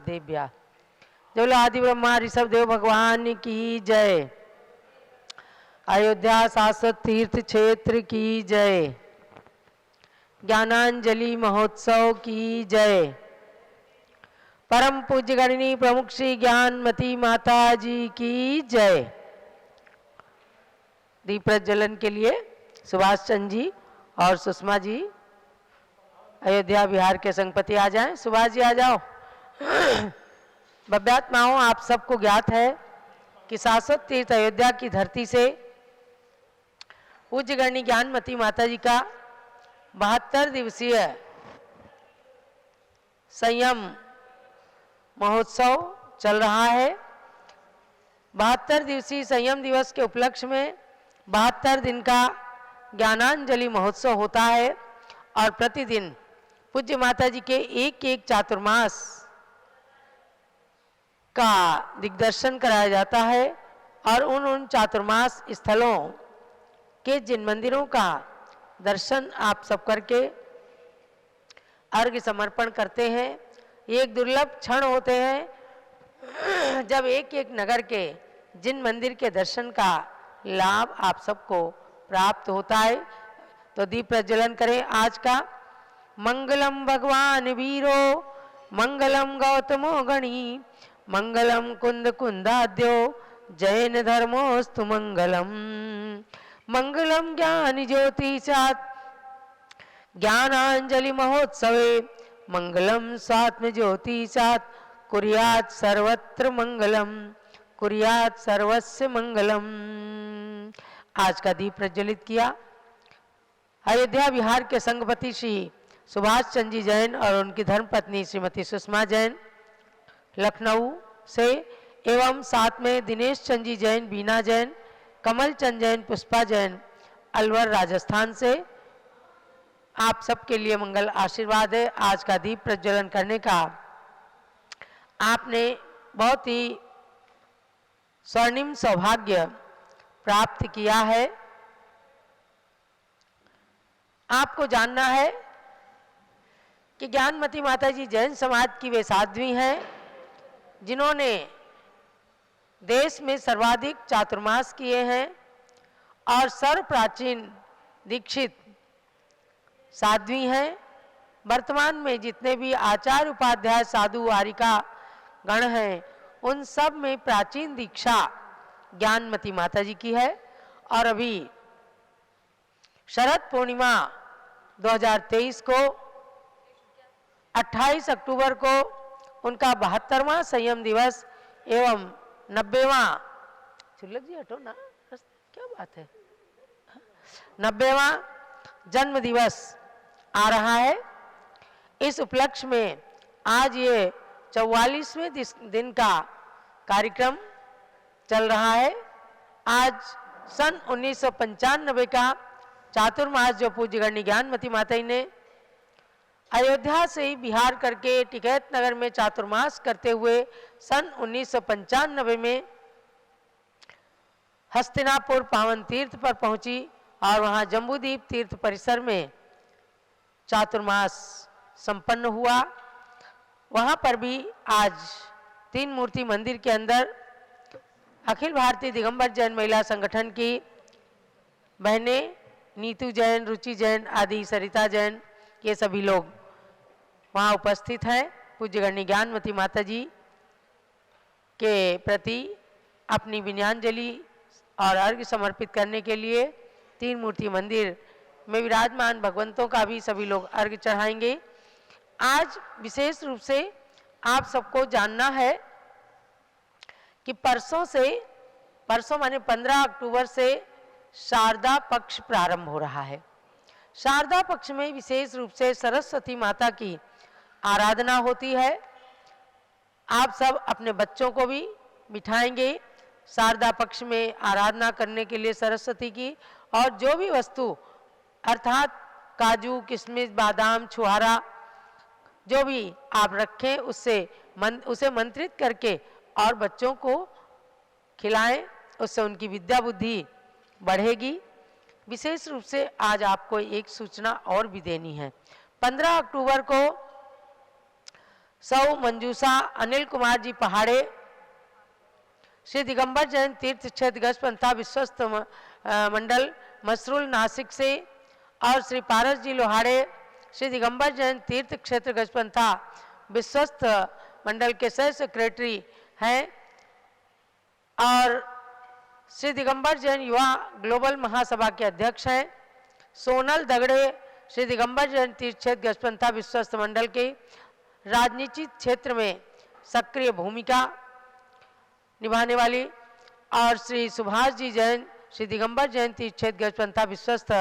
देव्या। जो आदि ब्रह्मा ऋषभ देव भगवान की जय। अयोध्या शाश्वत तीर्थ क्षेत्र की जय। ज्ञानांजलि महोत्सव की जय। परम पूज्य गणनी प्रमुख श्री ज्ञानमती माता जी की जय। दीप प्रज्वलन के लिए सुभाष चंद्र जी और सुषमा जी अयोध्या बिहार के संगपति आ जाएं। सुभाष जी आ जाओ। भव्यात्माओं, आप सबको ज्ञात है कि शाश्वत तीर्थ अयोध्या की धरती से पूज्य गणनी ज्ञानमती माता जी का 72 दिवसीय संयम महोत्सव चल रहा है। 72 दिवसीय संयम दिवस के उपलक्ष्य में 72 दिन का ज्ञानांजलि महोत्सव होता है और प्रतिदिन पूज्य माता जी के एक एक चातुर्मास का दिग्दर्शन कराया जाता है और उन चातुर्मास स्थलों के जिन मंदिरों का दर्शन आप सब करके अर्घ्य समर्पण करते हैं, एक दुर्लभ क्षण होते हैं जब एक एक नगर के जिन मंदिर के दर्शन का लाभ आप सबको प्राप्त होता है। तो दीप प्रज्वलन करें आज का। मंगलम भगवान वीरो मंगलम गौतमो गणी मंगलम कुंद कुंदाद्यो जैन धर्मोस्तु मंगलम। मंगलम ज्ञान ज्योतिषात् ज्ञानांजलि महोत्सवे मंगलम स्वात्म ज्योतिषात् कुर्यात् सर्वत्र मंगलम कुर्यात् सर्वस्य मंगलम। आज का दीप प्रज्वलित किया अयोध्या बिहार के संघपति श्री सुभाष चंद्र जी जैन और उनकी धर्मपत्नी श्रीमती सुषमा जैन लखनऊ से, एवं साथ में दिनेश चंद्र जी जैन, बीना जैन, कमल चंद जैन, पुष्पा जैन अलवर राजस्थान से। आप सबके लिए मंगल आशीर्वाद है। आज का दीप प्रज्वलन करने का आपने बहुत ही स्वर्णिम सौभाग्य प्राप्त किया है। आपको जानना है कि ज्ञानमती माता जी जैन समाज की वे साध्वी हैं जिन्होंने देश में सर्वाधिक चातुर्मास किए हैं और सर्व प्राचीन दीक्षित साध्वी हैं। वर्तमान में जितने भी आचार्य उपाध्याय साधु वारिका गण हैं उन सब में प्राचीन दीक्षा ज्ञानमती माता जी की है। और अभी शरद पूर्णिमा 2023 को 28 अक्टूबर को उनका 72वां संयम दिवस एवं 90वां, चुल्लक जी हटो ना, क्या बात है, 90वां जन्म दिवस आ रहा है। इस उपलक्ष्य में आज ये 44वें दिन का कार्यक्रम चल रहा है। आज सन 1995 का चातुर्मास जो पूज्य गणनी ज्ञानमती माता जी ने अयोध्या से ही बिहार करके टिकैत नगर में चातुर्मास करते हुए सन 1995 में हस्तिनापुर पावन तीर्थ पर पहुंची और वहां जम्बूद्वीप तीर्थ परिसर में चातुर्मास संपन्न हुआ। वहां पर भी आज 3 मूर्ति मंदिर के अंदर अखिल भारतीय दिगंबर जैन महिला संगठन की बहनें नीतू जैन, रुचि जैन आदि, सरिता जैन, ये सभी लोग वहाँ उपस्थित हैं। पूज्य गणनी ज्ञानमती माता जी के प्रति अपनी विनयाञ्जलि और अर्घ्य समर्पित करने के लिए 3 मूर्ति मंदिर में विराजमान भगवंतों का भी सभी लोग अर्घ्य चढ़ाएंगे। आज विशेष रूप से आप सबको जानना है कि परसों माने 15 अक्टूबर से शारदा पक्ष प्रारंभ हो रहा है। शारदा पक्ष में विशेष रूप से सरस्वती माता की आराधना होती है। आप सब अपने बच्चों को भी बिठाएंगे शारदा पक्ष में आराधना करने के लिए सरस्वती की, और जो भी वस्तु अर्थात काजू, किशमिश, बादाम, छुहारा जो भी आप रखें उसे मंत्रित करके और बच्चों को खिलाएं, उससे उनकी विद्या बुद्धि बढ़ेगी। विशेष रूप से आज आपको एक सूचना और भी देनी है। 15 अक्टूबर को सौ मंजूषा अनिल कुमार जी पहाड़े, श्री दिगंबर जैन तीर्थ क्षेत्र गजपंथा विश्वस्त मंडल मसरूल नासिक से, और श्री पारस जी लोहाड़े श्री दिगंबर जैन तीर्थ क्षेत्र गजपंथा विश्वस्त मंडल के सह सेक्रेटरी हैं, और श्री दिगंबर जैन युवा ग्लोबल महासभा के अध्यक्ष हैं। सोनल दगड़े श्री दिगंबर जैन तीर्थ क्षेत्र गजपंथा विश्वस्त मंडल के राजनीतिक क्षेत्र में सक्रिय भूमिका निभाने वाली, और श्री सुभाष जी जैन श्री दिगंबर जैन तीर्थ क्षेत्र गजपंथा विश्वस्त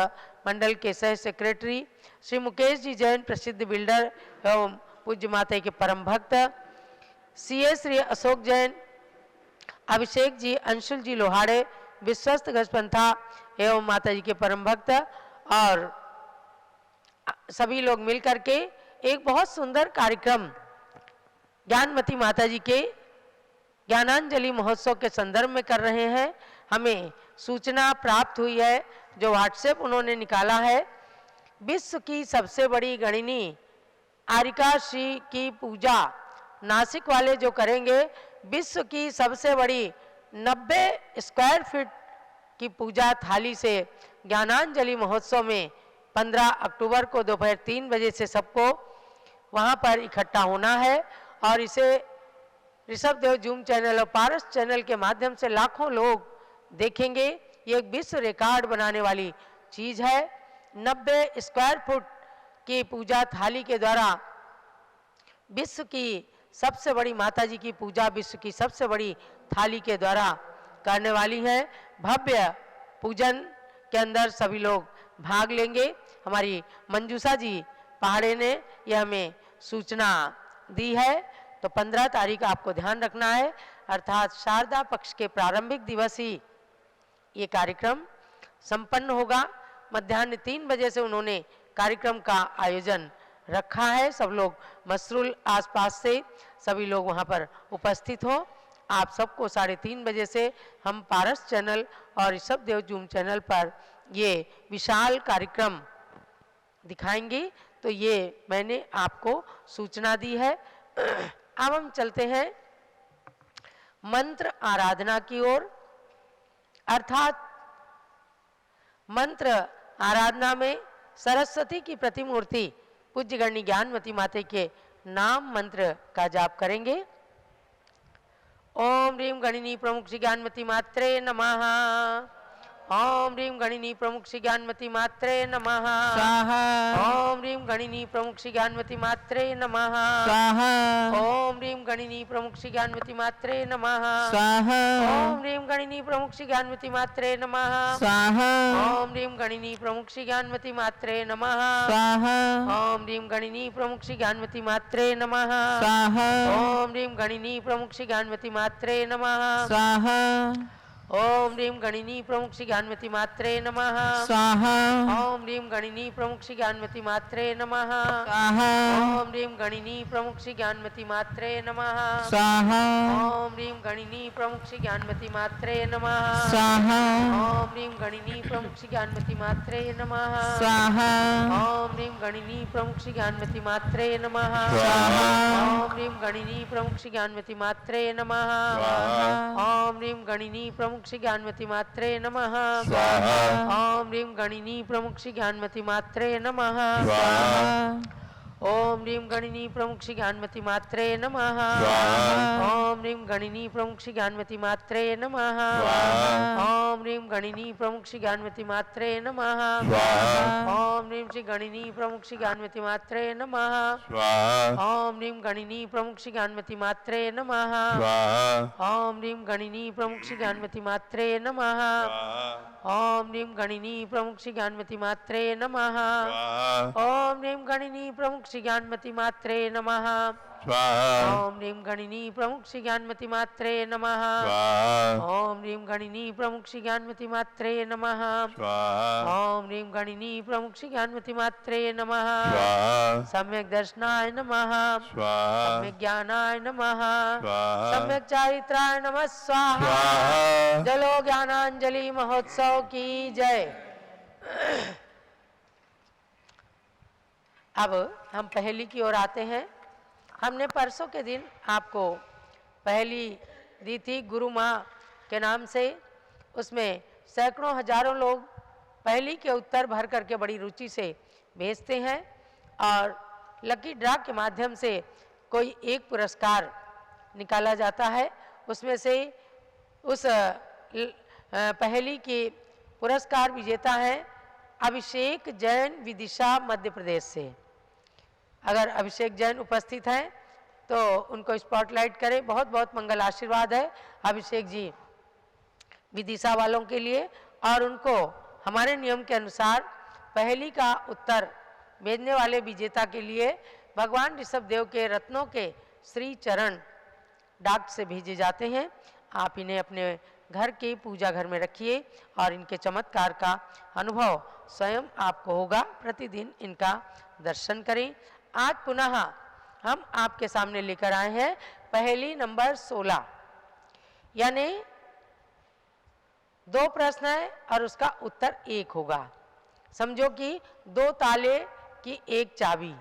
मंडल के सह सेक्रेटरी, श्री मुकेश जी जैन प्रसिद्ध बिल्डर एवं पूज्य माता के परम भक्त, सीए श्री अशोक जैन, अभिषेक जी अंशुल जी लोहाड़े विश्वस्त गजपंथा एवं माता जी के परम भक्त, और सभी लोग मिलकर के एक बहुत सुंदर कार्यक्रम ज्ञानमती माता जी के ज्ञानांजलि महोत्सव के संदर्भ में कर रहे हैं। हमें सूचना प्राप्त हुई है, जो व्हाट्सएप उन्होंने निकाला है। विश्व की सबसे बड़ी गणिनी आरिका श्री की पूजा नासिक वाले जो करेंगे, विश्व की सबसे बड़ी 90 स्क्वायर फीट की पूजा थाली से ज्ञानांजलि महोत्सव में 15 अक्टूबर को दोपहर 3 बजे से सबको वहां पर इकट्ठा होना है, और इसे ऋषभ देव जूम चैनल और पारस चैनल के माध्यम से लाखों लोग देखेंगे। ये एक विश्व रिकॉर्ड बनाने वाली चीज है। 90 स्क्वायर फुट की पूजा थाली के द्वारा विश्व की सबसे बड़ी माता जी की पूजा विश्व की सबसे बड़ी थाली के द्वारा करने वाली है। भव्य पूजन के अंदर सभी लोग भाग लेंगे। हमारी मंजूषा जी पहाड़े ने यह हमें सूचना दी है। तो 15 तारीख आपको ध्यान रखना है, अर्थात शारदा पक्ष के प्रारंभिक दिवस ही ये कार्यक्रम संपन्न होगा। मध्याह्न 3 बजे से उन्होंने कार्यक्रम का आयोजन रखा है। सब लोग मसरूल आसपास से सभी लोग वहाँ पर उपस्थित हो। आप सबको 3:30 बजे से हम पारस चैनल और ऋषभ देव जूम चैनल पर ये विशाल कार्यक्रम दिखाएंगे। तो ये मैंने आपको सूचना दी है। अब हम चलते हैं मंत्र आराधना की ओर, अर्थात मंत्र आराधना में सरस्वती की प्रतिमूर्ति पूज्य गणनी ज्ञानमती माता के नाम मंत्र का जाप करेंगे। ओम ह्रीं गणिनी प्रमुख श्री ज्ञानमती मात्रे नमः। ओम ह्रीं गणिनी प्रमुख श्री ज्ञानमती मात्रे नमः। ओम ह्रीं गणिनी प्रमुख श्री ज्ञानमती मात्रे नमः। ओम ह्रीं गणिनी प्रमुख श्री ज्ञानमती मात्रे नमः। ओम ह्रीं गणिनी प्रमुख श्री ज्ञानमती मात्रे नमः। ओम ह्रीं गणिनी प्रमुख श्री ज्ञानमती मात्रे नमः। ओम ह्रीं गणिनी प्रमुख श्री ज्ञानमती मात्रे नमः। ओम ह्रीं गणिनी प्रमुख श्री ज्ञानमती मात्रे नमः। ओम ह्रीं गणिनी प्रमुख श्री ज्ञानमती मात्रे नमः। ओम ह्रीं गणिनी प्रमुख श्री ज्ञानमती मात्रे नमः। ओम ह्रीं गणिनी प्रमुख श्री ज्ञानमती मात्रे नमः। ओम ह्रीं गणिनी प्रमुख श्री ज्ञानमती मात्रे नमः। ओम ह्रीं गणिनी प्रमुख श्री ज्ञानमती मात्रे नमः। ओम ह्रीं गणिनी प्रमुख श्री ज्ञानमती मात्रे नमः। ओम ह्रीं गणिनी प्रमुख श्री ज्ञानमती मात्रे नमः। ओम ह्रीं गणिनी प्रमुख श्री ज्ञानमती मात्रे नमः। ओम ह्रीं गणिनी प्रमुख श्री ज्ञानमती मात्रे नमः। ओम ह्रीं गणिनी प्रमुख श्री ज्ञानमती मात्रे नमः। ओम ह्रीं गणिनी प्रमुख श्री ज्ञानमती मात्रे नमः। ओम ह्रीं गणिनी प्रमुख श्री ज्ञानमती मात्रे नमः। ओम ह्रीं श्री गणिनी प्रमुख श्री ज्ञानमती मात्रे नमः। ओम ह्रीं गणिनी प्रमुख श्री ज्ञानमती मात्रे नमः। ओम ह्रीं गणिनी प्रमुख श्री ज्ञानमती मात्रे नमः। ओम ह्रीं गणिनी प्रमुख श्री ज्ञानमती मात्रे नमः। ओम ह्रीं गणिनी प्रमुख श्री ज्ञानमती मात्रे नमः। ओम ह्रीं गणिनी प्रमुख श्री ज्ञानमती मात्रे नमः। ओम ह्रीं गणिनी प्रमुख श्री ज्ञानमती मात्रे नमः। ओम ह्रीं गणिनी प्रमुख श्री ज्ञानमती मात्रे नमः। सम्यक दर्शनाय नमः। सम्यक ज्ञानाय नमः। सम्यक चारित्राय नमः स्वाहा। जलो ज्ञानांजलि महोत्सव की जय। अब हम पहेली की ओर आते हैं। हमने परसों के दिन आपको पहली दी थी गुरु माँ के नाम से। उसमें सैकड़ों हजारों लोग पहली के उत्तर भर करके बड़ी रुचि से भेजते हैं और लकी ड्रा के माध्यम से कोई एक पुरस्कार निकाला जाता है। उसमें से उस पहली के पुरस्कार विजेता है अभिषेक जैन विदिशा मध्य प्रदेश से। अगर अभिषेक जैन उपस्थित हैं तो उनको स्पॉटलाइट करें। बहुत बहुत मंगल आशीर्वाद है अभिषेक जी विदिशा वालों के लिए। और उनको हमारे नियम के अनुसार पहली का उत्तर भेजने वाले विजेता के लिए भगवान ऋषभ देव के रत्नों के श्री चरण डाक से भेजे जाते हैं। आप इन्हें अपने घर के पूजा घर में रखिए और इनके चमत्कार का अनुभव स्वयं आपको होगा। प्रतिदिन इनका दर्शन करें। आज पुनः हम आपके सामने लेकर आए हैं पहेली नंबर 16, यानी 2 प्रश्न है और उसका उत्तर 1 होगा। समझो कि 2 ताले की 1 चाबी।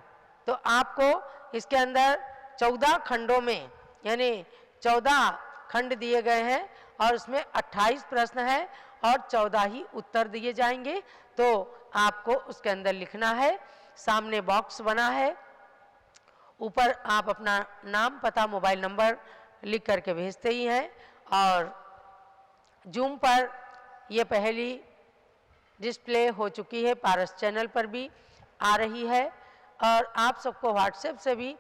तो आपको इसके अंदर 14 खंडों में यानी 14 खंड दिए गए हैं और उसमें 28 प्रश्न है और 14 ही उत्तर दिए जाएंगे। तो आपको उसके अंदर लिखना है। सामने बॉक्स बना है, ऊपर आप अपना नाम पता मोबाइल नंबर लिख करके भेजते ही हैं। और जूम पर ये पहली डिस्प्ले हो चुकी है, पारस चैनल पर भी आ रही है और आप सबको व्हाट्सएप से भी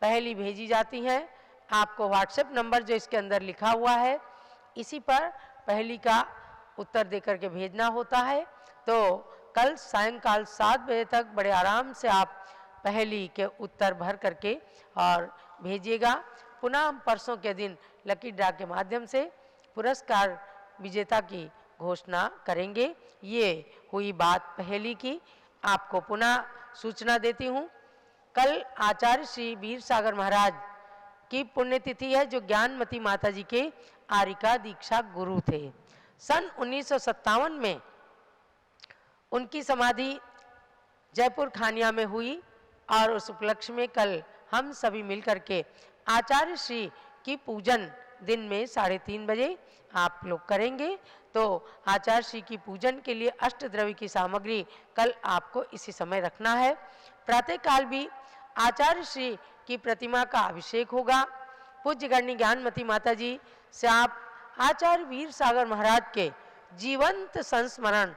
पहली भेजी जाती हैं। आपको व्हाट्सएप नंबर जो इसके अंदर लिखा हुआ है इसी पर पहली का उत्तर देकर के भेजना होता है। तो कल सायंकाल 7 बजे तक बड़े आराम से आप पहली के उत्तर भर करके और भेजिएगा। पुनः हम परसों के दिन लकी ड्रा के माध्यम से पुरस्कार विजेता की घोषणा करेंगे। ये हुई बात पहली की। आपको पुनः सूचना देती हूँ, कल आचार्य श्री वीर सागर महाराज की पुण्यतिथि है जो ज्ञानमती माता जी के आरिका दीक्षा गुरु थे। सन 1957 में उनकी समाधि जयपुर खानिया में हुई और उस उपलक्ष्य में कल हम सभी मिलकर के आचार्य श्री की पूजन दिन में 3:30 बजे आप लोग करेंगे। तो आचार्य श्री की पूजन के लिए अष्टद्रव्य की सामग्री कल आपको इसी समय रखना है। प्रातःकाल भी आचार्य श्री की प्रतिमा का अभिषेक होगा। पूज्य गणनी ज्ञानमती माता जी से आप आचार्य वीर सागर महाराज के जीवंत संस्मरण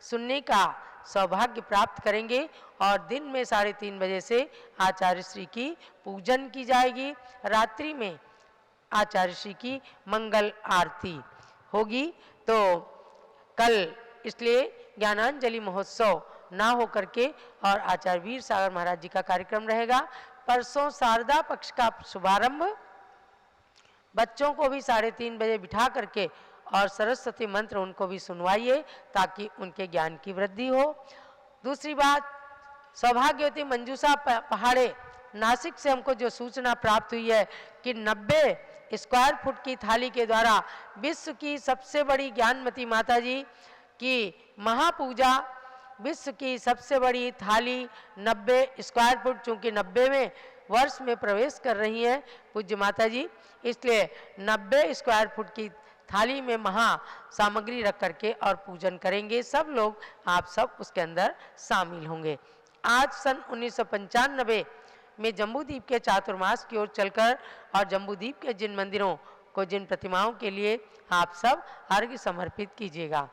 सुनने का सौभाग्य प्राप्त करेंगे और दिन में 3:30 बजे से आचार्य श्री की पूजन की जाएगी। रात्रि में आचार्य श्री की मंगल आरती होगी। तो कल इसलिए ज्ञानांजलि महोत्सव ना हो करके और आचार्य वीर सागर महाराज जी का कार्यक्रम रहेगा। परसों शारदा पक्ष का शुभारंभ, बच्चों को भी 3:30 बजे बिठा करके और सरस्वती मंत्र उनको भी सुनवाइए ताकि उनके ज्ञान की वृद्धि हो। दूसरी बात, सौभाग्यवती मंजूषा पहाड़े नासिक से हमको जो सूचना प्राप्त हुई है कि 90 स्क्वायर फुट की थाली के द्वारा विश्व की सबसे बड़ी ज्ञानमती माता जी की महापूजा, विश्व की सबसे बड़ी थाली 90 स्क्वायर फुट, चूँकि 90वें वर्ष में प्रवेश कर रही हैं पूज्य माता जी, इसलिए 90 स्क्वायर फुट की थाली में महा सामग्री रख करके और पूजन करेंगे। सब लोग, आप सब उसके अंदर शामिल होंगे। आज सन 1995 में जम्बूद्वीप के चातुर्मास की ओर चलकर और जम्बूद्वीप के जिन मंदिरों को, जिन प्रतिमाओं के लिए आप सब अर्घ्य समर्पित कीजिएगा।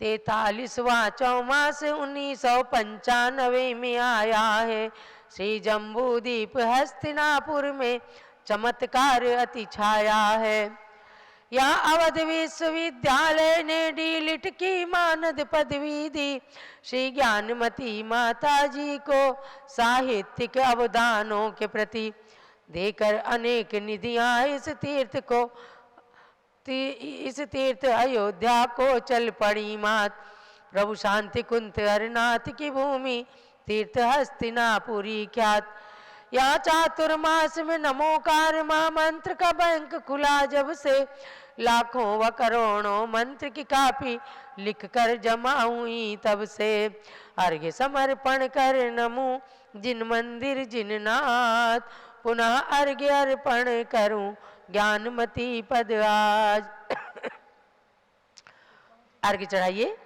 43वां चौमास 1995 में आया है। श्री जम्बूद्वीप हस्तिनापुर में चमत्कार अति छाया है। यहाँ अवध विश्वविद्यालय ने डीलिट की मानद पदवी दी। श्री ज्ञानमती माता जी को साहित्यिक अवदानों के प्रति देकर अनेक निधियां इस तीर्थ अयोध्या को चल पड़ी मात। प्रभु शांति कुंत हरनाथ की भूमि तीर्थ हस्तिनापुरी ख्यात। यहाँ चातुर्मास में नमोकार महामंत्र का बैंक खुला जब से, लाखों व करोड़ों मंत्र की कापी लिख कर जमा हुई तब से। अर्घ्य समर्पण कर नमो जिन मंदिर जिन नाथ, पुनः अर्घ्य अर्पण करूं ज्ञानमती पद आज। अर्घ्य चढ़ाइए।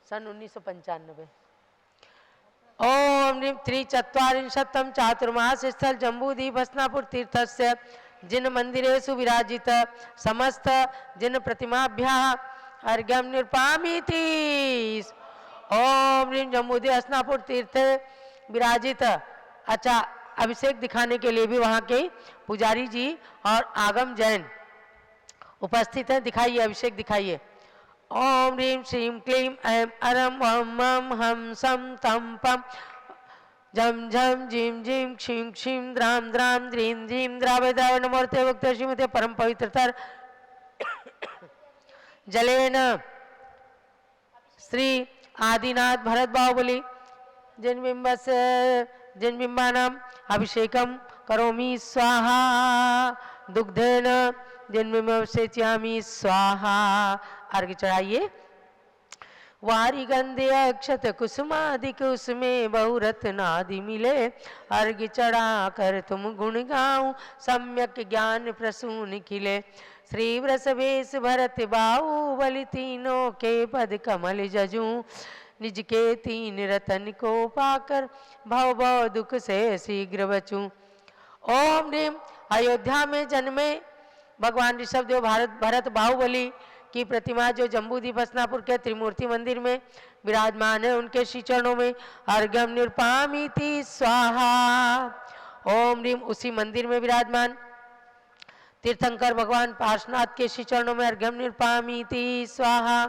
सन 1995। ओम ह्रीं त्रिचत्वारिंशत्तम चातुर्मास स्थल जम्बूद्वीप हस्तिनापुर तीर्थस्य जिन मंदिरेषु विराजित समस्त जिन प्रतिमाभ्यः अर्घ्यं निर्पामीति। ओम ह्रीं जम्बूद्वीप हस्तिनापुर तीर्थ विराजित। अच्छा, अभिषेक दिखाने के लिए भी वहाँ के पुजारी जी और आगम जैन उपस्थित हैं। दिखाइए, अभिषेक दिखाइए। ओम ह्रीं श्रीं क्लीं ऐं अरं वं मं हं सं तं पं झं झं झीं झीं क्षीं क्षीं द्रां द्रां द्रीं द्रीं द्रावदाय नमोर्ते वक्ते श्रीमते परम पवित्रतर जलेन श्री आदिनाथ भरत बाहुबली जिनबिंबानाम अभिषेकम करोमि स्वाहा दुग्धेन जिनबिंबसेचयामि स्वाहा। अर्घ्य चढ़ाइए। वारी गंधे अक्षत कुसुमादि कुसुमे बहुरत्नादि मिले, अर्घ्य चढ़ा कर तुम गुण गाऊं सम्यक ज्ञान प्रसून खिले। श्री वृषभेश भरत बाहुबली तीनों के पद कमल जजूं, निज के तीन रतन को पाकर भव भव दुख से शीघ्र बचूं। ओम ह्रीं अयोध्या में जन्मे भगवान ऋषभदेव भरत बाहुबली की प्रतिमा जो जम्बूद्वीप हस्तिनापुर के त्रिमूर्ति मंदिर में विराजमान है, उनके श्री चरणों में अर्घ्यम निर्पामीति स्वाहा। ओम ह्रीं उसी मंदिर में विराजमान तीर्थंकर भगवान पार्श्वनाथ के श्री चरणों में अर्घ्यम निर्पामीति स्वाहा।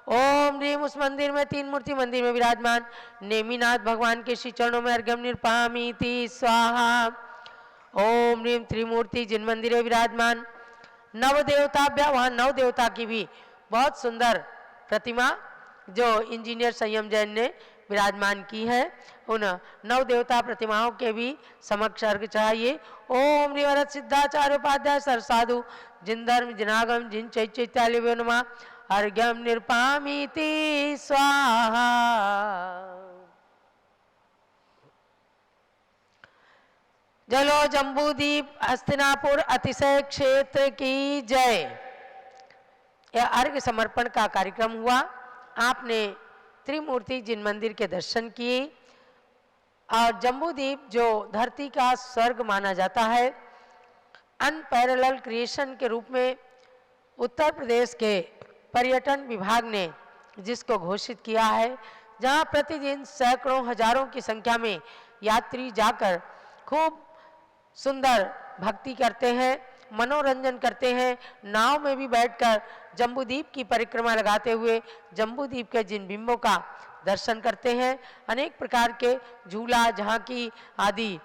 ओम ह्रीं उस मंदिर में तीन मूर्ति मंदिर में विराजमान नेमिनाथ भगवान के श्री चरणों में अर्घ्यम निर्पामीति स्वाहा। ओम ह्रीं त्रिमूर्ति जिन मंदिर में विराजमान नव देवताभ्या, वहाँ नव देवता की भी बहुत सुंदर प्रतिमा जो इंजीनियर संयम जैन ने विराजमान की है, उन नव देवता प्रतिमाओं के भी समक्ष अर्घ्य चाहिए। ओम ह्रीं वरद सिद्धाचार्य उपाध्याय सरसाधु जिन धर्म जिनागम जिन चैत्यालय नमः अर्घ्यम निर्पामीति स्वाहा। जलो जम्बूद्वीप हस्तिनापुर अतिशय क्षेत्र की जय। यह अर्घ्य समर्पण का कार्यक्रम हुआ। आपने त्रिमूर्ति जिन मंदिर के दर्शन किए और जम्बूद्वीप जो धरती का स्वर्ग माना जाता है, अनपैरेलल क्रिएशन के रूप में उत्तर प्रदेश के पर्यटन विभाग ने जिसको घोषित किया है, जहां प्रतिदिन सैकड़ों हजारों की संख्या में यात्री जाकर खूब सुंदर भक्ति करते हैं, मनोरंजन करते हैं, नाव में भी बैठकर जम्बूद्वीप की परिक्रमा लगाते हुए जम्बूद्वीप के जिन बिंबों का दर्शन करते हैं। अनेक प्रकार के झूला, झांकी आदि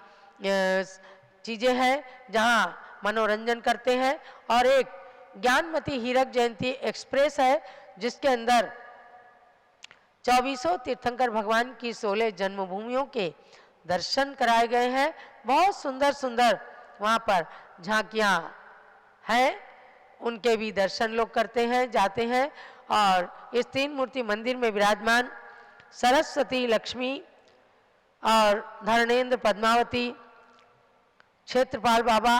चीज़ें हैं जहां मनोरंजन करते हैं। और एक ज्ञानमती हीरक जयंती एक्सप्रेस है जिसके अंदर 2400 तीर्थंकर भगवान की 16 जन्मभूमियों के दर्शन कराए गए हैं। बहुत सुंदर सुंदर वहाँ पर झांकियाँ हैं, उनके भी दर्शन लोग करते हैं, जाते हैं। और इस तीन मूर्ति मंदिर में विराजमान सरस्वती, लक्ष्मी और धर्मेंद्र पद्मावती क्षेत्रपाल बाबा,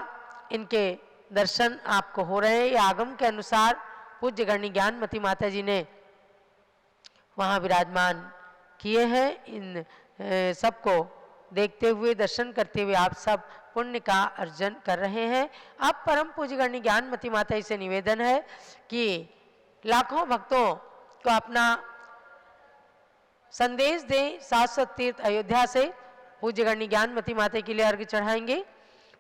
इनके दर्शन आपको हो रहे हैं। ये आगम के अनुसार पूज्य गणनी ज्ञानमती माता जी ने वहाँ विराजमान किए हैं। इन सबको देखते हुए, दर्शन करते हुए आप सब पुण्य का अर्जन कर रहे हैं। अब परम पूज्य गणनी ज्ञानमती माता से निवेदन है कि लाखों भक्तों को अपना संदेश दें। शाश्वत तीर्थ अयोध्या से पूज्य गणनी ज्ञानमती माता के लिए अर्घ्य चढ़ाएंगे।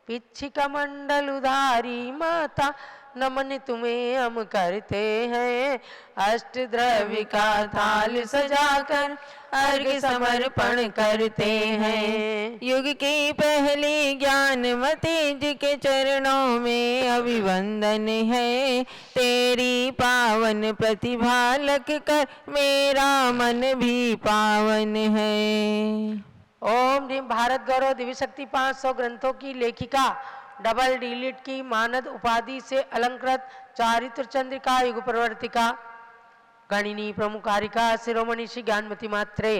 पिच्छिका मंडल उधारी माता नमन तुम्हें हम करते हैं, अष्ट द्रव्य का थाल सजाकर अर्घ्य समर्पण करते हैं। युग की पहली ज्ञानमती जी के चरणों में अभिवंदन है, तेरी पावन प्रतिभा लग कर मेरा मन भी पावन है। ओम ह्रीं भारत गौरव दिव्य शक्ति 500 ग्रंथों की लेखिका, डबल डीलिट की मानद उपाधि से अलंकृत चारित्र चंद्रिका युग प्रवर्तिका गणिनी प्रमुखारिका शिरोमणि श्री ज्ञानमती मात्रे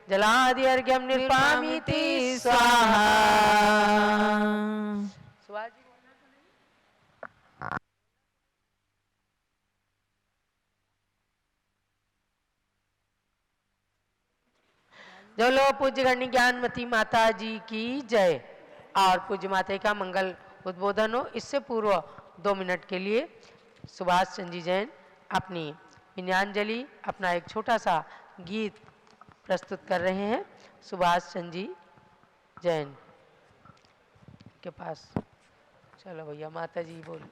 जलादि अर्घ्यम निर्पामीति स्वाहा। जो लो पूज्य गणनी ज्ञानमती माता जी की जय। और पूज्य माता का मंगल उद्बोधन हो। इससे पूर्व 2 मिनट के लिए सुभाष चंद्र जी जैन अपनी विनयांजलि, अपना एक छोटा सा गीत प्रस्तुत कर रहे हैं। सुभाष चंद्र जी जैन के पास चलो भैया, माता जी बोल।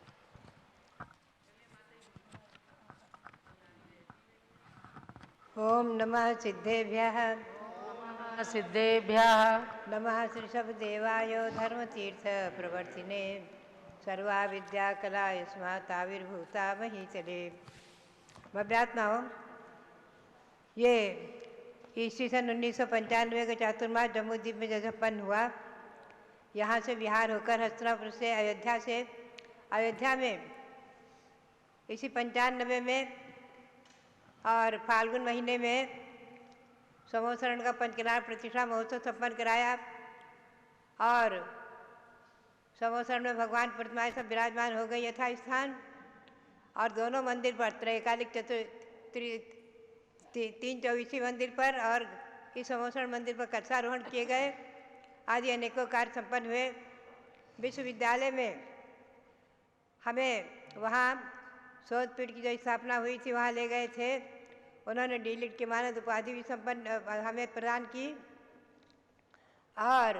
ओम नमः सिद्धेभ्यः सिद्धेभ्यः नमः श्रीशब्देवाय धर्मतीर्थ प्रवर्तिने सर्वा विद्या कला युष्माताविर्भूता महीचले। भव्यात्माओं, ये ईस्वी सन 1995 का चातुर्मास जम्बूद्वीप में जो संपन्न हुआ, यहाँ से बिहार होकर हस्तिनापुर से अयोध्या में इसी 95 में और फाल्गुन महीने में समोसरण का पंचकनार प्रतिष्ठा महोत्सव संपन्न कराया। और समोसरण में भगवान प्रतिमाएं सब विराजमान हो गई यथास्थान। और दोनों मंदिर पर त्रैकालिक तीन चौबीसी मंदिर पर और इस समोसरण मंदिर पर कलशारोहण किए गए आदि अनेकों कार्य संपन्न हुए। विश्वविद्यालय में हमें वहाँ शोधपीठ की जो स्थापना हुई थी वहाँ ले गए थे। उन्होंने डीलिट की मानद उपाधि भी संपन्न हमें प्रदान की। और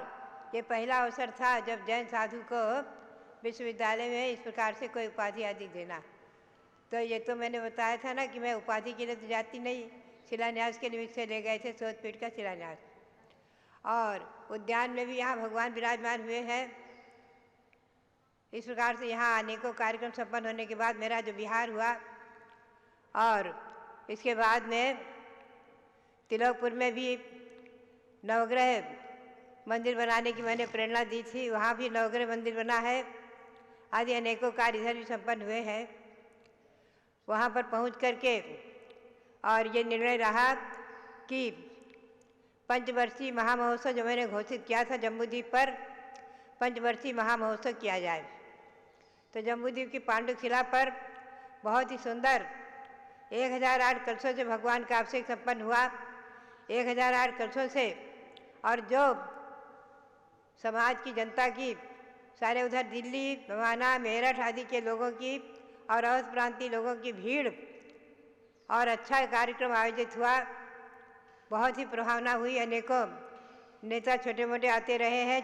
ये पहला अवसर था जब जैन साधु को विश्वविद्यालय में इस प्रकार से कोई उपाधि आदि देना। तो ये तो मैंने बताया था ना कि मैं उपाधि के लिए तो जाती नहीं, शिलान्यास के निमित्त से ले गए थे शोधपीठ का शिलान्यास। और उद्यान में भी यहाँ भगवान विराजमान हुए हैं। इस प्रकार से यहाँ अनेकों कार्यक्रम संपन्न होने के बाद मेरा जो विहार हुआ और इसके बाद में तिलकपुर में भी नवग्रह मंदिर बनाने की मैंने प्रेरणा दी थी, वहाँ भी नवग्रह मंदिर बना है आदि अनेकों कार्य इधर भी संपन्न हुए हैं। वहाँ पर पहुँच करके और ये निर्णय रहा कि पंचवर्षीय महामहोत्सव जो मैंने घोषित किया था जम्बूद्वीप पर, पंचवर्षीय महामहोत्सव किया जाए। तो जम्बूद्वीप की पांडुक शिला पर बहुत ही सुंदर 1008 कलशों से भगवान का अभिषेक संपन्न हुआ। 1008 कलशों से और जो समाज की जनता की सारे उधर दिल्ली, बवाना, मेरठ आदि के लोगों की और अवध प्रांतीय लोगों की भीड़ और अच्छा कार्यक्रम आयोजित हुआ। बहुत ही प्रभावना हुई। अनेकों नेता छोटे मोटे आते रहे हैं,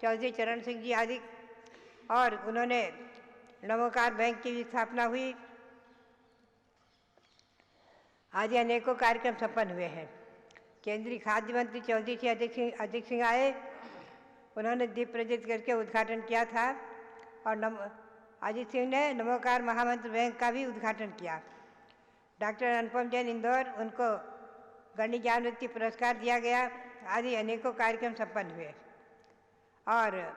चौधरी चरण सिंह जी आदि, और उन्होंने नमोकार बैंक की भी स्थापना हुई आदि अनेकों कार्यक्रम संपन्न हुए हैं। केंद्रीय खाद्य मंत्री चौधरी श्री अजित सिंह आए, उन्होंने दीप प्रज्वलित करके उद्घाटन किया था। और अजित सिंह ने नमोकार महामंत्र बैंक का भी उद्घाटन किया। डॉक्टर अनुपम जैन इंदौर, उनको गणनी ज्ञानवृत्ति पुरस्कार दिया गया आदि अनेकों कार्यक्रम संपन्न हुए। और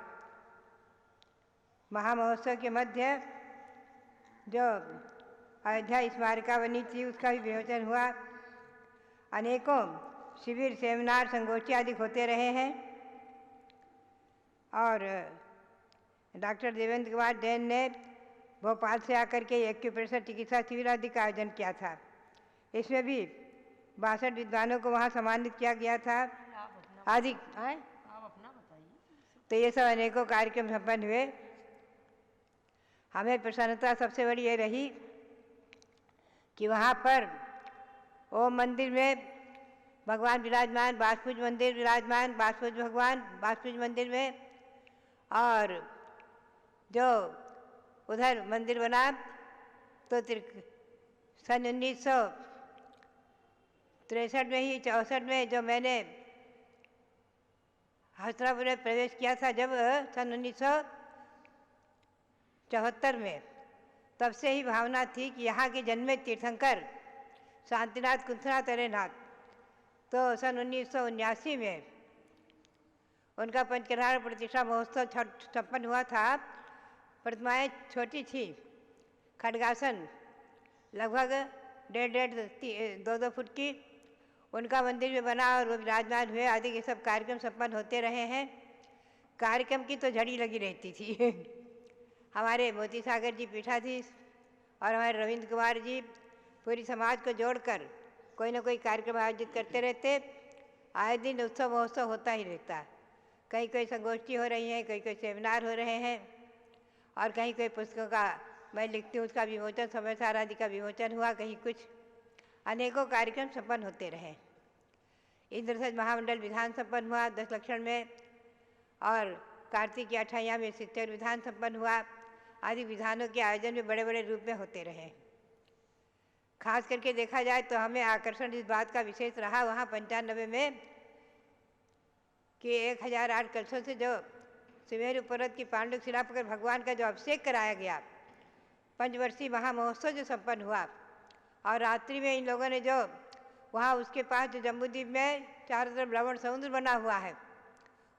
महामहोत्सव के मध्य जो अयोध्या स्मारिका बनी थी उसका भी विमोचन हुआ। अनेकों शिविर, सेमिनार, संगोष्ठी आदि होते रहे हैं। और डॉक्टर देवेंद्र कुमार जैन ने भोपाल से आकर के एक्यूप्रेशर चिकित्सा शिविर आदि का आयोजन किया था। इसमें भी 62 विद्वानों को वहाँ सम्मानित किया गया था आदि। तो ये सब अनेकों कार्यक्रम संपन्न हुए। हमें प्रसन्नता सबसे बड़ी ये रही कि वहाँ पर ओम मंदिर में भगवान विराजमान, बासपुज मंदिर विराजमान, बासपुज भगवान बासपुज मंदिर में, और जो उधर मंदिर बना तो सन 1963 में ही 64 में जो मैंने हस्तिनापुर में प्रवेश किया था, जब सन 1974 में, तब से ही भावना थी कि यहाँ के जन्मे तीर्थंकर शांतिनाथ कुंथनाथ अरेनाथ। तो सन 1979 में उनका पंचकनार प्रतिष्ठा महोत्सव संपन्न हुआ था। प्रतिमाएँ छोटी थी, खड्गासन लगभग 1.5-2 फुट की, उनका मंदिर भी बना और वो विराजमान हुए आदि के सब कार्यक्रम संपन्न होते रहे हैं। कार्यक्रम की तो झड़ी लगी रहती थी। हमारे मोती सागर जी पीठाधीश और हमारे रविंद्र कुमार जी पूरी समाज को जोड़कर कोई ना कोई कार्यक्रम आयोजित करते रहते। आए दिन उत्सव महोत्सव होता ही रहता। कहीं कोई संगोष्ठी हो रही है, कहीं कोई सेमिनार हो रहे हैं और कहीं कोई पुस्तकों का मैं लिखती हूँ उसका विमोचन, समाचार आदि का विमोचन हुआ, कहीं कुछ। अनेकों कार्यक्रम संपन्न होते रहे। इंद्रसज महामंडल विधान संपन्न हुआ 10 लक्षण में और कार्तिक की अठाइयाँ में शिक्षक विधान संपन्न हुआ आदि विधानों के आयोजन भी बड़े बड़े रूप में होते रहे। खास करके देखा जाए तो हमें आकर्षण इस बात का विशेष रहा वहाँ 95 में कि 1008 कलशों से जो सुमेरु पर्वत की पांडुक शिला पर भगवान का जो अभिषेक कराया गया, पंचवर्षीय महामहोत्सव जो संपन्न हुआ और रात्रि में इन लोगों ने जो वहाँ उसके पास जो जम्बूद्वीप में चारों तरफ लवण समुद्र बना हुआ है,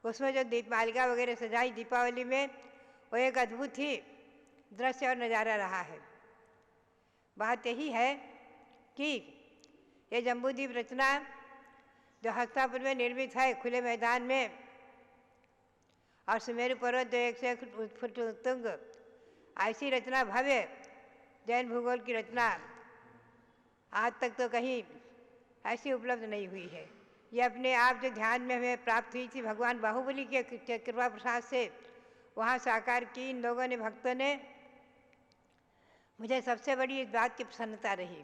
उसमें जो दीपमालिका वगैरह सजाई दीपावली में, वो एक अद्भुत ही दृश्य और नज़ारा रहा है। बात यही है कि ये जम्बूद्वीप रचना जो हस्तिनापुर में निर्मित है खुले मैदान में और सुमेरु पर्वत जो 101 फुट उत्तुंग, ऐसी रचना भव्य जैन भूगोल की रचना आज तक तो कहीं ऐसी उपलब्ध नहीं हुई है। ये अपने आप जो ध्यान में हमें प्राप्त हुई थी भगवान बाहुबली के कृपा प्रसाद से वहाँ साकार की इन लोगों ने, भक्तों ने। मुझे सबसे बड़ी इस बात की प्रसन्नता रही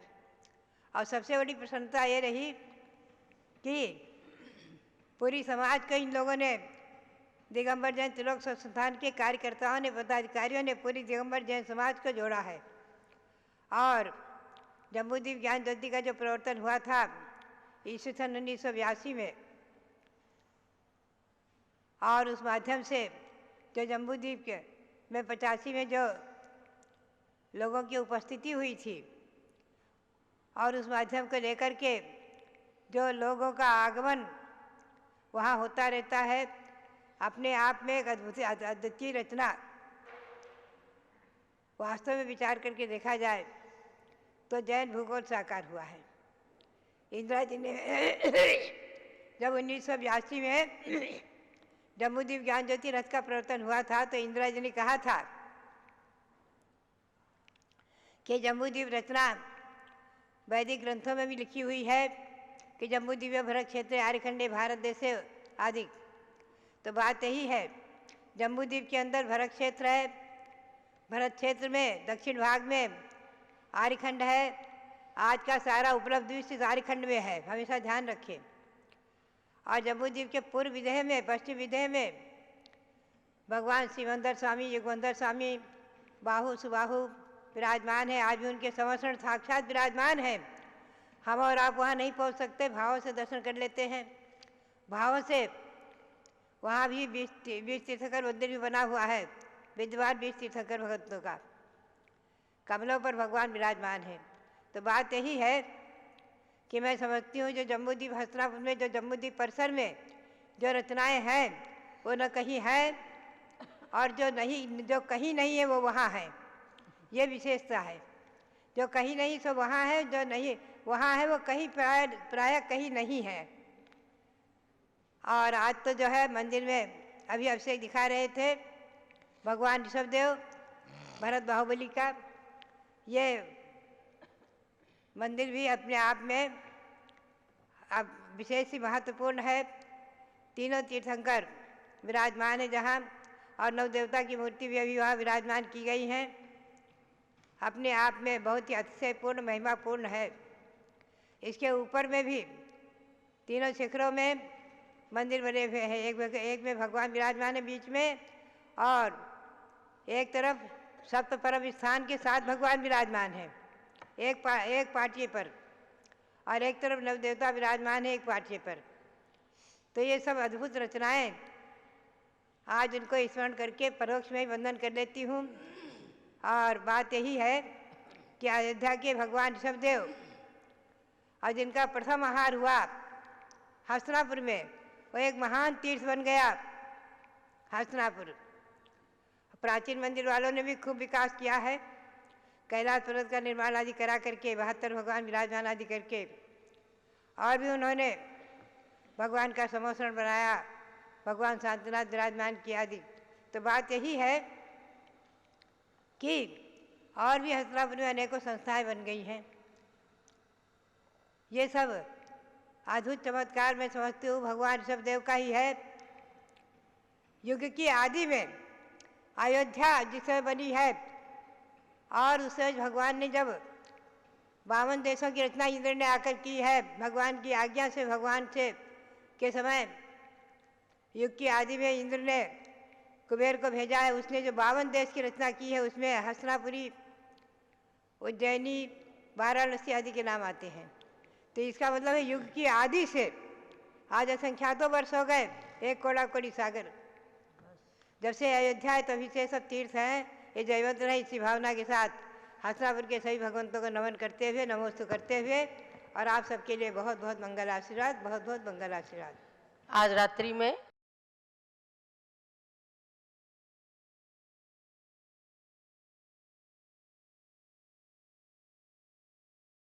और सबसे बड़ी प्रसन्नता ये रही कि पूरी समाज को इन लोगों ने, दिगंबर जैन त्रिलोक संस्थान के कार्यकर्ताओं ने, पदाधिकारियों ने पूरी दिगंबर जैन समाज को जोड़ा है। और जम्बूद्वीप ज्ञान ज्योति का जो प्रवर्तन हुआ था ईस्वी सन 1982 में, और उस माध्यम से जो जम्बूद्वीप के में 85 में जो लोगों की उपस्थिति हुई थी और उस माध्यम को लेकर के जो लोगों का आगमन वहाँ होता रहता है, अपने आप में एक अद्वितीय रचना। वास्तव में विचार करके देखा जाए तो जैन भूगोल साकार हुआ है। इंदिरा जी ने जब 1982 में जम्बूद्वीप ज्ञान ज्योति रथ का प्रवर्तन हुआ था तो इंदिरा जी ने कहा था कि जम्बूद्वीप रचना वैदिक ग्रंथों में भी लिखी हुई है कि जम्बूद्वीप भरत क्षेत्र आर्यखंडे भारत देशे आदि। तो बात यही है, जम्बूद्वीप के अंदर भरत क्षेत्र है, भरत क्षेत्र में दक्षिण भाग में आर्यखंड है। आज का सारा उपलब्ध दृश्य इस आर्यखंड में है, हमेशा ध्यान रखें। और जम्बूद्वीप के पूर्व विदेह में, पश्चिम विदेह में भगवान शिवंदर स्वामी, युगवंदर स्वामी बाहु सुबाहु विराजमान है। आज भी उनके संवत्सरण साक्षात विराजमान है। हम और आप वहाँ नहीं पहुँच सकते, भावों से दर्शन कर लेते हैं। भावों से वहाँ भी 20 तीर्थंकर मंदिर भी बना हुआ है, विद्वान 20 तीर्थंकर भगतों का, कमलों पर भगवान विराजमान है। तो बात यही है कि मैं समझती हूँ जो जम्बूद्वीप हस्तिनापुर में, जो जम्बूद्वीप परिसर में जो रचनाएं हैं वो न कहीं है और जो कहीं नहीं है वो वहाँ है। ये विशेषता है, जो कहीं नहीं सो वहाँ है, जो नहीं वहाँ है वो कहीं प्राय कहीं नहीं है। और आज तो जो है मंदिर में अभी अभिषेक दिखा रहे थे भगवान ऋषभदेव भरत बाहुबली का। ये मंदिर भी अपने आप में अब विशेष ही महत्वपूर्ण है। तीनों तीर्थंकर विराजमान है जहाँ, और नवदेवता की मूर्ति भी अभी वहाँ विराजमान की गई हैं। अपने आप में बहुत ही अतिशयपूर्ण महिमापूर्ण है। इसके ऊपर में भी तीनों शिखरों में मंदिर बने हुए हैं। एक में भगवान विराजमान है बीच में, और एक तरफ सप्त परम स्थान के साथ भगवान विराजमान है एक पाटिये पर, और एक तरफ नवदेवता विराजमान है एक पाटिये पर। तो ये सब अद्भुत रचनाएं आज उनको स्मरण करके परोक्ष में ही वंदन कर लेती हूँ। और बात यही है कि अयोध्या के भगवान ऋषभदेव और जिनका प्रथम आहार हुआ हस्तिनापुर में, वो एक महान तीर्थ बन गया हस्तिनापुर। प्राचीन मंदिर वालों ने भी खूब विकास किया है, कैलाश पर्वत का निर्माण आदि करा करके, 72 भगवान विराजमान आदि करके। और भी उन्होंने भगवान का समोसरण बनाया, भगवान शांतिनाथ विराजमान किया आदि। तो बात यही है कि और भी हस्तिनापुर में अनेकों संस्थाएं बन गई हैं। ये सब अद्भुत चमत्कार मैं समझती हूँ भगवान ऋषभदेव का ही है। युग की आदि में अयोध्या जिस समय बनी है और उस समय भगवान ने जब 52 देशों की रचना इंद्र ने आकर की है भगवान की आज्ञा से, भगवान से के समय युग की आदि में इंद्र ने कुबेर को भेजा है। उसने जो 52 देश की रचना की है उसमें हस्तिनापुरी, उज्जैनी, वाराणसी आदि के नाम आते हैं। तो इसका मतलब है युग की आदि से आज असंख्यातों वर्ष हो गए, एक कोड़ा कोड़ी सागर। जब से अयोध्या है तभी से सब तीर्थ हैं, ये जयवंत रहे। इसी भावना के साथ हस्तिनापुर के सभी भगवंतों को नमन करते हुए, नमोस्तु करते हुए, और आप सबके लिए बहुत बहुत मंगल आशीर्वाद, बहुत बहुत मंगल आशीर्वाद। आज रात्रि में